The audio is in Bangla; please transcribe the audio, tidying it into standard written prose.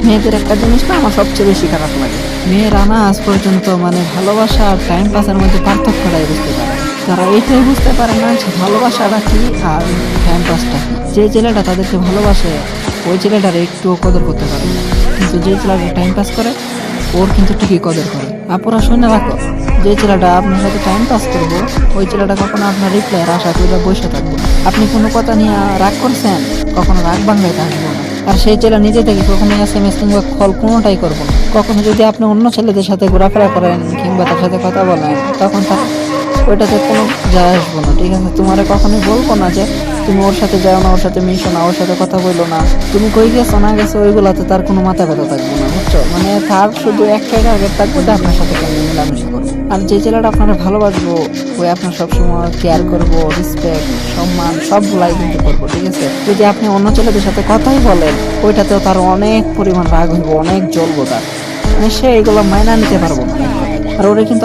মেয়েদের একটা জিনিস না আমার সবচেয়ে বেশি খারাপ লাগে, মেয়েরা না আজ পর্যন্ত মানে ভালোবাসা আর টাইম পাসের মধ্যে পার্থক্যটাই বুঝতে পারে না। তারা এটাই বুঝতে পারে না যে ভালোবাসাটা কি আর টাইম পাসটা কি। যে ছেলেটা তাদেরকে ভালোবাসে ওই ছেলেটার একটুও কদর করতে পারে না, কিন্তু যে ছেলেটা টাইম পাস করে ওর কিন্তু ঠিকই কদর করে। আপনারা শুনে রাখো, যে ছেলেটা আপনার সাথে টাইম পাস করবো ওই ছেলেটা কখনো আপনার রিপ্লাইয়ের আশা করে বসে থাকবো না। আপনি কোনো কথা নিয়ে রাগ করছেন, কখনো রাগ ভাঙাইতে আসবো না। আর সেই ছেলে নিজে থেকে কখনো SMS কিংবা কল কোনোটাই করবো না। কখনো যদি আপনি অন্য ছেলেদের সাথে ঘোরাফেরা করেন কিংবা তার সাথে কথা বলেন, তখন তার ওইটাতে কোনো যায় আসবো না, ঠিক আছে? তোমারে কখনোই বলবো না যে তুমি ওর সাথে যাও না, ওর সাথে মিশো না, ওর সাথে কথা বললো না, তুমি কই গেছো না গেছো ওইগুলাতে তার কোনো মাথা ব্যথা থাকবে না, বুঝছো? মানে তার শুধু একটাই টার্গেট থাকবে যে আপনার সাথে কেমন মেলামেশা করবো। আর যে ছেলেটা আপনারা ভালোবাসবো ওই আপনার সবসময় কেয়ার করবো, রেসপেক্ট, সম্মান সবগুলাই কিন্তু করবো, ঠিক আছে? যদি আপনি অন্য ছেলেদের সাথে কথাই বলেন ওইটাতেও তার অনেক পরিমাণ রাগ হইব, অনেক জ্বলবো তার, মানে সে এগুলো মাইনা নিতে পারবো না। আর ওরা কিন্তু